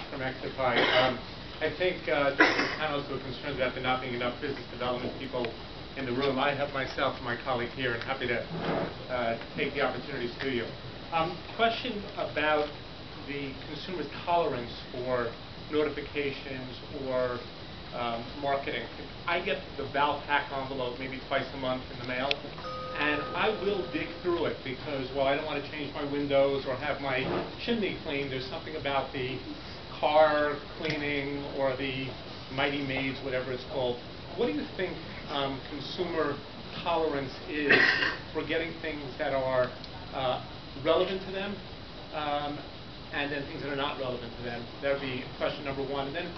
from Exify. I think the panelists were concerned about there not being enough business development people in the room. I have myself and my colleague here, and happy to take the opportunities to you. Question about the consumer's tolerance for notifications or marketing. I get the Valpak envelope maybe twice a month in the mail, and I will dig through it because, well, I don't want to change my windows or have my chimney cleaned. There's something about the car cleaning or the Mighty Maids, whatever it's called. What do you think consumer tolerance is for getting things that are relevant to them and then things that are not relevant to them? That would be question number one. And then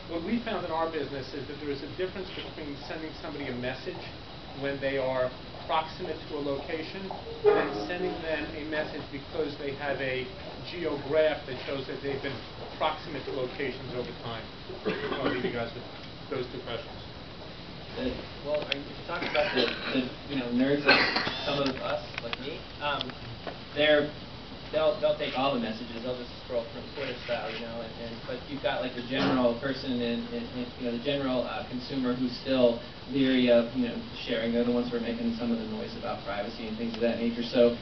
what we found in our business is that there is a difference between sending somebody a message when they are proximate to a location and sending them a message because they have a geograph that shows that they've been proximate to locations over time. I'll leave you guys with those two questions. Well, if you're talking about the nerds like some of us, like me, they'll take all the messages. They'll just scroll from Twitter style, but you've got like the general person and the general consumer who's still leery of sharing. They're the ones who are making some of the noise about privacy and things of that nature. So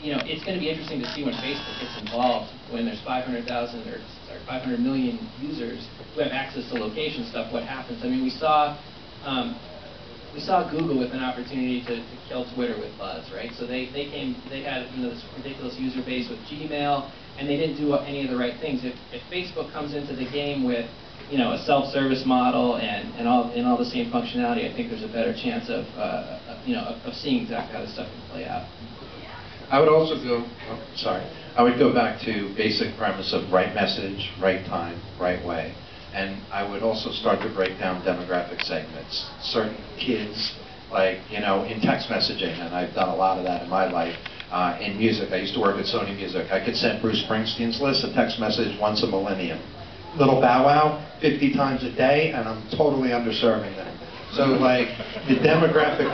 it's going to be interesting to see when Facebook gets involved, when there's 500 million users who have access to location stuff. What happens? I mean, we saw Google with an opportunity to kill Twitter with Buzz, right? So they had this ridiculous user base with Gmail, and they didn't do any of the right things. If Facebook comes into the game with a self-service model and all the same functionality, I think there's a better chance of seeing exactly how this stuff can play out. I would also go. I would go back to basic premise of right message, right time, right way. And I would also start to break down demographic segments. Certain kids, like, in text messaging, and I've done a lot of that in my life. In music, I used to work at Sony Music. I could send Bruce Springsteen's list a text message once a millennium. Little Bow Wow, 50 times a day, and I'm totally underserving them. So, like, the demographic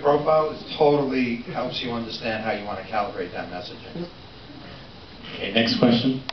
profile is totally helps you understand how you want to calibrate that messaging. Okay, next question.